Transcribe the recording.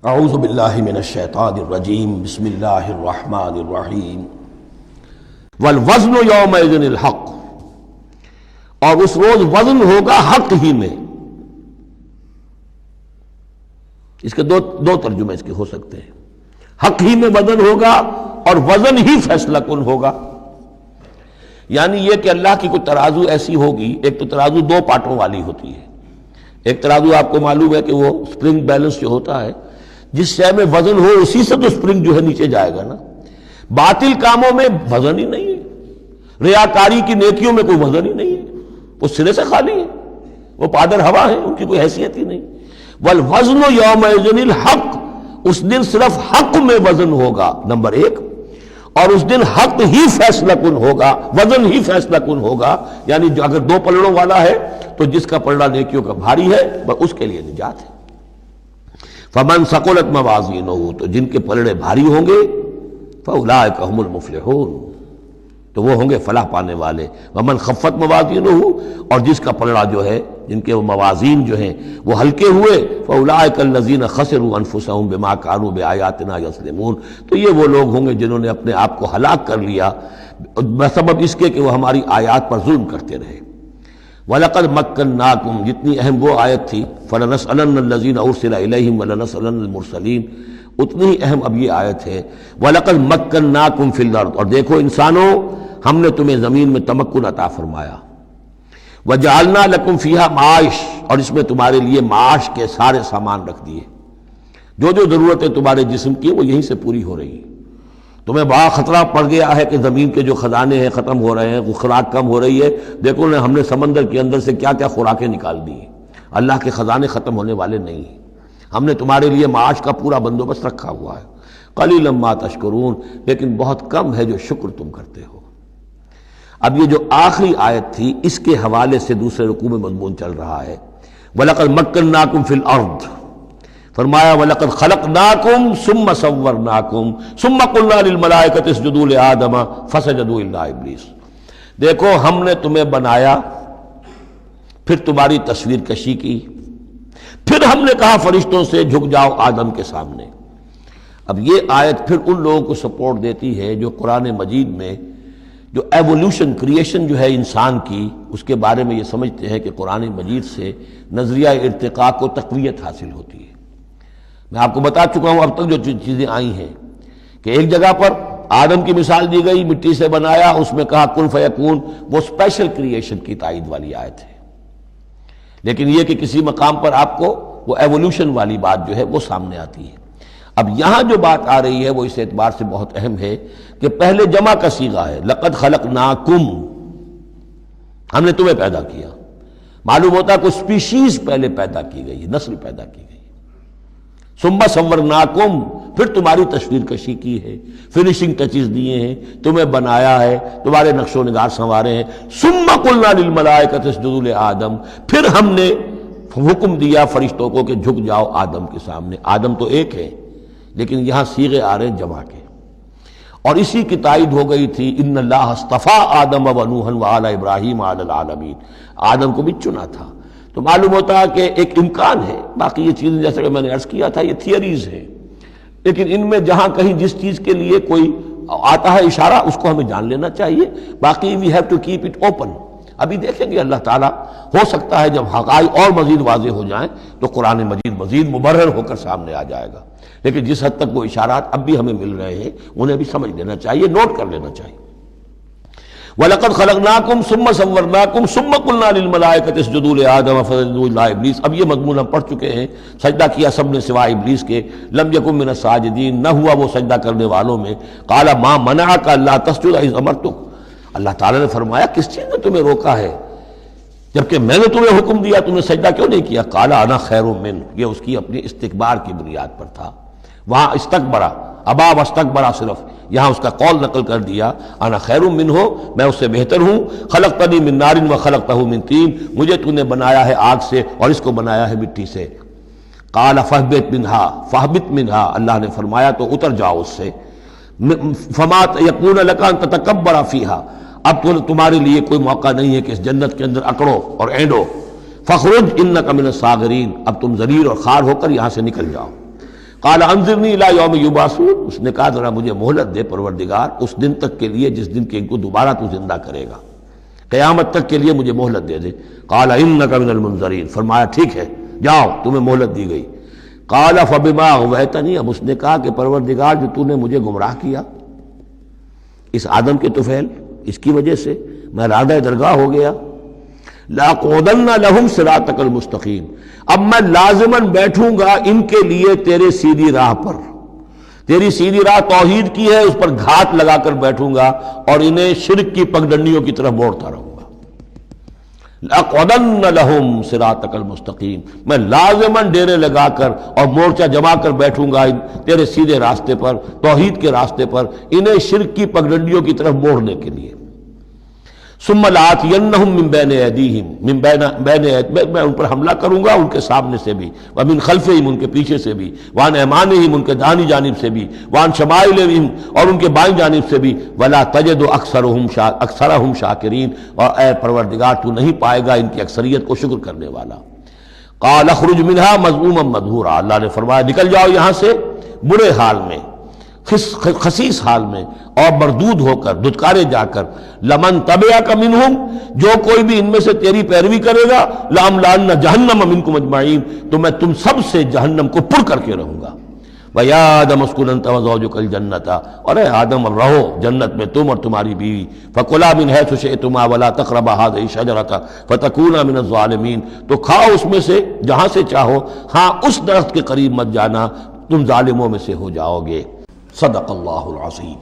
اعوذ باللہ من الشیطان الرجیم بسم اللہ الرحمن الرحیم والوزن یومئذ الحق، اور اس روز وزن ہوگا حق ہی میں۔ اس کے دو ترجمے اس کے ہو سکتے ہیں، حق ہی میں وزن ہوگا اور وزن ہی فیصلہ کن ہوگا۔ یعنی یہ کہ اللہ کی کوئی ترازو ایسی ہوگی، ایک تو ترازو دو پارٹوں والی ہوتی ہے۔ ایک ترازو آپ کو معلوم ہے کہ وہ سپرنگ بیلنس جو ہوتا ہے، جس شے میں وزن ہو اسی سے تو سپرنگ جو ہے نیچے جائے گا نا۔ باطل کاموں میں وزن ہی نہیں ہے، ریاکاری کی نیکیوں میں کوئی وزن ہی نہیں ہے، وہ سرے سے خالی ہے، وہ پادر ہوا ہے، ان کی کوئی حیثیت ہی نہیں۔ والوزن یومئذ الحق، اس دن صرف حق میں وزن ہوگا، نمبر ایک، اور اس دن حق ہی فیصلہ کن ہوگا، وزن ہی فیصلہ کن ہوگا۔ یعنی جو اگر دو پلڑوں والا ہے تو جس کا پلڑا نیکیوں کا بھاری ہے اس کے لیے نجات ہے۔ فمن ثقلت موازینہ، تو جن کے پلڑے بھاری ہوں گے، فاولئک هم المفلحون، تو وہ ہوں گے فلاح پانے والے۔ ومن خفت موازینہ، اور جس کا پلڑا جو ہے، جن کے موازین جو ہیں وہ ہلکے ہوئے، فاولئک الذین خسروا انفسهم بما كانوا بآیاتنا یظلمون، تو یہ وہ لوگ ہوں گے جنہوں نے اپنے آپ کو ہلاک کر لیا بسبب اس کے کہ وہ ہماری آیات پر ظلم کرتے رہے۔ وَلَقَدْ مَكَّنَّاكُمْ، جتنی اہم وہ آیت تھی، فَلَنَسْأَلَنَّ الَّذِينَ أُرْسِلَ إِلَيْهِمْ وَلَنَسْأَلَنَّ الْمُرْسَلِينَ، اتنی ہی اہم اب یہ آیت ہے۔ وَلَقَدْ مَكَّنَّاكُمْ فِي الْأَرْضِ، اور دیکھو انسانوں، ہم نے تمہیں زمین میں تمکن عطا فرمایا۔ وَجَعَلْنَا لَكُمْ فِيهَا مَعَاشٍ، اور اس میں تمہارے لیے معاش کے سارے سامان رکھ دیے، جو ضرورتیں تمہارے جسم کی وہ یہیں سے پوری ہو رہی ہیں۔ تمہیں بڑا خطرہ پڑ گیا ہے کہ زمین کے جو خزانے ہیں ختم ہو رہے ہیں، خوراک کم ہو رہی ہے، دیکھو ہم نے سمندر کے اندر سے کیا کیا خوراکیں نکال دی ہیں۔ اللہ کے خزانے ختم ہونے والے نہیں ہیں، ہم نے تمہارے لیے معاش کا پورا بندوبست رکھا ہوا ہے۔ قلیلا ما تشکرون، لیکن بہت کم ہے جو شکر تم کرتے ہو۔ اب یہ جو آخری آیت تھی، اس کے حوالے سے دوسرے رکوع میں مضمون چل رہا ہے۔ وَلَقَدْ مَكَّنَّاكُمْ فِي الْأَرْضِ، فرمایا وَلَقَدْ خَلَقْنَاكُمْ ثُمَّ صَوَّرْنَاكُمْ ثُمَّ قُلْنَا لِلْمَلَائِكَةِ اسْجُدُوا لِآدَمَ فَسَجَدُوا إِلَّا إِبْلِيسَ، دیکھو ہم نے تمہیں بنایا، پھر تمہاری تصویر کشی کی، پھر ہم نے کہا فرشتوں سے جھک جاؤ آدم کے سامنے۔ اب یہ آیت پھر ان لوگوں کو سپورٹ دیتی ہے جو قرآن مجید میں جو ایوولوشن، کریشن جو ہے انسان کی، اس کے بارے میں یہ سمجھتے ہیں کہ قرآن مجید سے نظریہ ارتقاء کو تقویت حاصل ہوتی ہے۔ میں آپ کو بتا چکا ہوں اب تک جو چیزیں آئی ہیں کہ ایک جگہ پر آدم کی مثال دی گئی، مٹی سے بنایا، اس میں کہا کن فیکون، وہ اسپیشل کریشن کی تائید والی آیت ہے۔ لیکن یہ کہ کسی مقام پر آپ کو وہ ایوولوشن والی بات جو ہے وہ سامنے آتی ہے۔ اب یہاں جو بات آ رہی ہے وہ اس اعتبار سے بہت اہم ہے کہ پہلے جمع کا صیغہ ہے، لقد خلقناکم، ہم نے تمہیں پیدا کیا۔ معلوم ہوتا ہے کوئی سپیشیز پہلے پیدا کی گئی، نسل پیدا کی گئی۔ ثم صورناکم، پھر تمہاری تصویر کشی کی ہے، فنیشنگ ٹچز دیے ہیں، تمہیں بنایا ہے، تمہارے نقش و نگار سنوارے ہیں۔ ثم قلنا للملائکۃ اسجدوا لآدم، پھر ہم نے حکم دیا فرشتوں کو کہ جھک جاؤ آدم کے سامنے۔ آدم تو ایک ہے، لیکن یہاں صیغے آ رہے ہیں جمع کے، اور اسی کی تائید ہو گئی تھی ان اللہ اصطفیٰ آدم و نوحا وآل ابراہیم علی العالمین، آدم کو بھی چنا تھا۔ تو معلوم ہوتا ہے کہ ایک امکان ہے، باقی یہ چیزیں جیسا کہ میں نے عرض کیا تھا یہ تھیوریز ہیں، لیکن ان میں جہاں کہیں جس چیز کے لیے کوئی آتا ہے اشارہ اس کو ہمیں جان لینا چاہیے، باقی we have to keep it open. ابھی دیکھیں گے اللہ تعالیٰ، ہو سکتا ہے جب حقائق اور مزید واضح ہو جائیں تو قرآن مزید مبرر ہو کر سامنے آ جائے گا، لیکن جس حد تک وہ اشارات اب بھی ہمیں مل رہے ہیں انہیں بھی سمجھ لینا چاہیے، نوٹ کر لینا چاہیے۔ وَلَقَدْ خَلَقْنَاكُمْ ثُمَّ صَوَّرْنَاكُمْ ثُمَّ قُلْنَا لِلْمَلَائِكَةِ اسْجُدُوا لِآدَمَ فَسَجَدُوا إِلَّا إِبْلِيسَ، اب یہ مضمون ہم پڑھ چکے ہیں۔ سجدہ کیا سب نے سوائے ابلیس کے، لم یکن من الساجدین، نہ ہوا وہ سجدہ کرنے والوں میں۔ قَالَ مَا مَنَعَكَ أَلَّا تَسْجُدَ إِذْ أَمَرْتُكَ، اللہ تعالیٰ نے فرمایا کس چیز نے تمہیں روکا ہے جبکہ میں نے تمہیں حکم دیا، تم نے سجدہ کیوں نہیں کیا؟ قَالَ أَنَا خَيْرٌ مِّنْهُ، یہ اس کی اپنی استکبار کی بنیاد پر تھا۔ وہاں استکبرا، ابا واستکبرا، صرف یہاں اس کا قول نقل کر دیا، انا خیر منہ، میں اس سے بہتر ہوں۔ خلقتنی من نار وخلقتہ من طین، مجھے تو نے بنایا ہے آگ سے اور اس کو بنایا ہے مٹی سے۔ قال فاہبط منہا، فاہبط منہا، اللہ نے فرمایا تو اتر جاؤ اس سے۔ فما یکون لک ان تتکبر فیہا، اب تو تمہارے لیے کوئی موقع نہیں ہے کہ اس جنت کے اندر اکڑو اور اینڈو۔ فخرج انک من الصاغرین، اب تم ذلیل اور خوار ہو کر یہاں سے نکل جاؤ۔ قال انظرنی الی یوم یبعثون، اس نے کہا ذرا مجھے مہلت دے پروردگار اس دن تک کے لیے جس دن کہ ان کو دوبارہ تو زندہ کرے گا، قیامت تک کے لیے مجھے مہلت دے دے۔ قال انک من المنظرین، فرمایا ٹھیک ہے جاؤ تمہیں مہلت دی گئی۔ قال فبما اغویتنی، اب اس نے کہا کہ پروردگار جو تو نے مجھے گمراہ کیا اس آدم کے طفیل، اس کی وجہ سے میں رادہ درگاہ ہو گیا، لَأَقْعُدَنَّ لَهُمْ صِرَاطَكَ الْمُسْتَقِيمَ، اب میں لازماً بیٹھوں گا ان کے لیے تیرے سیدھی راہ پر، تیری سیدھی راہ توحید کی ہے، اس پر گھات لگا کر بیٹھوں گا اور انہیں شرک کی پگڈنڈیوں کی طرف موڑتا رہوں گا۔ لَأَقْعُدَنَّ لَهُمْ صِرَاطَكَ الْمُسْتَقِيمَ، میں لازماً ڈیرے لگا کر اور مورچہ جما کر بیٹھوں گا تیرے سیدھے راستے پر، توحید کے راستے پر، انہیں شرک کی پگڈنڈیوں کی طرف موڑنے کے لیے۔ ثم لآتینہم من بین ایدیہم، میں ان پر حملہ کروں گا ان کے سامنے سے بھی، ومن خلفہم ان کے پیچھے سے بھی، وعن ایمانہم ان کے دانی جانب سے بھی، وعن شمائلہم اور ان کے بائیں جانب سے بھی، ولا تجد اکثرہم شاکرین، اور اے پروردگار تو نہیں پائے گا ان کی اکثریت کو شکر کرنے والا۔ قال اخرج منہا مذموما مدحورا، اللہ نے فرمایا نکل جاؤ یہاں سے برے حال میں، خسیس حال میں اور مردود ہو کر، دھتکارے جا کر، لمن تبعک منہم، جو کوئی بھی ان میں سے تیری پیروی کرے گا، لاملأن جہنم منکم اجمعین، تو میں تم سب سے جہنم کو پر کر کے رہوں گا۔ وَيَا آدَمُ اسْكُنْ أَنْتَ وَزَوْجُكَ الْجَنَّةَ، اور اے آدم رہو جنت میں تم اور تمہاری بیوی، فَكُلَا مِنْ حَيْثُ شِئْتُمَا وَلَا تَقْرَبَا هَٰذِهِ الشَّجَرَةَ فَتَكُونَا مِنَ الظَّالِمِينَ، تو کھاؤ اس میں سے جہاں سے چاہو، ہاں اس درخت کے قریب مت جانا، تم ظالموں میں سے ہو جاؤ گے۔ صدق اللہ العظیم۔